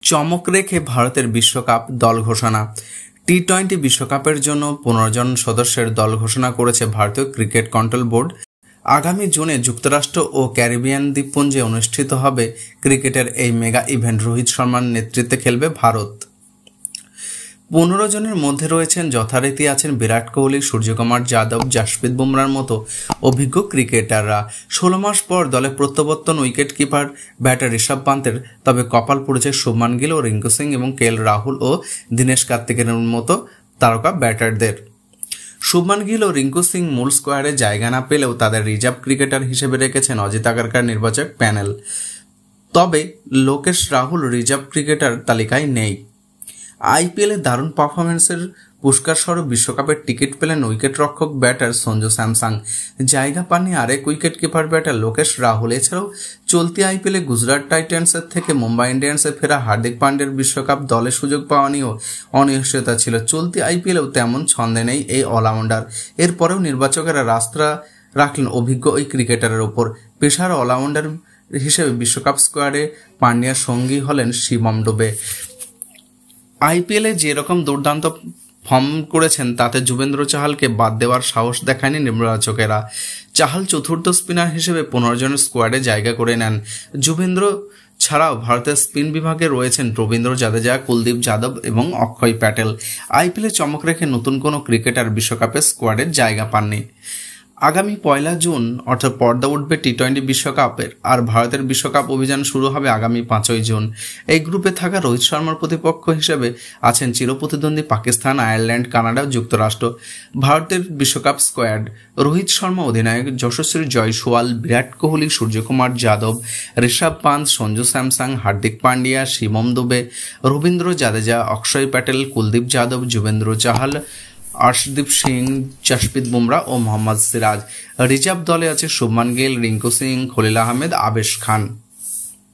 চমক রেখে ভারতের বিশ্বকাপ দল ঘোষণা। টি-20 বিশ্বকাপের জন্য 15 জন সদস্যের দল ঘোষণা করেছে ভারতীয় ক্রিকেট কন্ট্রোল বোর্ড। আগামী জুনে যুক্তরাষ্ট্র ও ক্যারিবিয়ান দ্বীপপুঞ্জে অনুষ্ঠিত হবে ক্রিকেটের এই মেগা ইভেন্ট। রোহিত শর্মার নেতৃত্বে খেলবে ভারত। 15 জনের মধ্যে রয়েছেন যথারীতি আছেন বিরাট কোহলি, সূর্যকুমার যাদব, জাসপ্রীত বুমরার মতো অভিজ্ঞ ক্রিকেটাররা। 16 মাস পর দলে প্রত্যাবর্তন উইকেট কিপার ব্যাটার ঋষভ পান্তের। তবে কপাল পড়েছে শুভমান গিল ও রিঙ্কু সিং এবং কেএল রাহুল ও দীনেশ কার্তিকের মতো তারকা ব্যাটারদের। শুভমান গিল ও রিঙ্কু সিং মূল স্কোয়াডে জায়গা না পেলেও তাদের রিজার্ভ ক্রিকেটার হিসেবে রেখেছেন অজিত আগারকার নির্বাচক প্যানেল। তবে লোকেশ রাহুল রিজার্ভ ক্রিকেটার তালিকায় নেই। আইপিএলে দারুণ পারফরমেন্সের পুরস্কার স্বরূপ বিশ্বকাপের টিকিট পেলেন উইকেট রক্ষক ব্যাটার সঞ্জু স্যামসং। জায়গা পাননি আরেক wicket keeper batter Lokesh Rahul. এছাড়াও চলতি আইপিএলে গুজরাট টাইটান্সের থেকে মুম্বাই ইন্ডিয়ান্সে ফেরা হার্দিক পান্ডিয়ার বিশ্বকাপ দলে সুযোগ পাওয়া নিয়েও অনিশ্চয়তা ছিল। চলতি আইপিএলেও তেমন ছন্দে নেই এই অলরাউন্ডার। এরপরেও নির্বাচকেরা রাস্তা রাখলেন অভিজ্ঞ ওই ক্রিকেটারের ওপর। পেশার অলরাউন্ডার হিসেবে বিশ্বকাপ স্কোয়াডে পান্ডিয়ার সঙ্গী হলেন শিবম ডুবে। আইপিএলে যেরকম দুর্দান্ত ফর্ম করেছেন তাতে যুবেন্দ্র চাহালকে বাদ দেওয়ার সাহস দেখায়নি নির্বাচকেরা। চাহাল চতুর্থ স্পিনার হিসেবে 15 জনের স্কোয়াডে জায়গা করে নেন। যুবেন্দ্র ছাড়াও ভারতের স্পিন বিভাগে রয়েছেন রবীন্দ্র জাদেজা, কুলদীপ যাদব এবং অক্ষয় প্যাটেল। আইপিএলে চমক রেখে নতুন কোনো ক্রিকেটার বিশ্বকাপের স্কোয়াডে জায়গা পাননি। আগামী 1 জুন অর্থাৎ পর্দা উঠবে টি-20 বিশ্বকাপের, আর ভারতের বিশ্বকাপ অভিযান শুরু হবে আগামী 5 জুন। এই গ্রুপে থাকা রোহিত শর্মার প্রতিপক্ষ হিসেবে আছেন চিরপ্রতিদ্বন্দ্বী পাকিস্তান, আয়ারল্যান্ড, কানাডা, যুক্তরাষ্ট্র। ভারতের বিশ্বকাপ স্কোয়াড: রোহিত শর্মা অধিনায়ক, যশস্বী জয়সওয়াল, বিরাট কোহলি, সূর্যকুমার যাদব, ঋষভ পান্ত, সঞ্জু স্যামসং, হার্দিক পান্ডিয়া, শিবম দুবে, রবীন্দ্র জাদেজা, অক্ষয় প্যাটেল, কুলদীপ যাদব, যুবেন্দ্র চাহাল, আর্শদীপ সিং, জাসপ্রীত বুমরা ও মোহাম্মদ সিরাজ। রিজার্ভ দলে আছে শুভমান গিল, রিঙ্কু সিং, খলিল আহমেদ, আবেশ খান।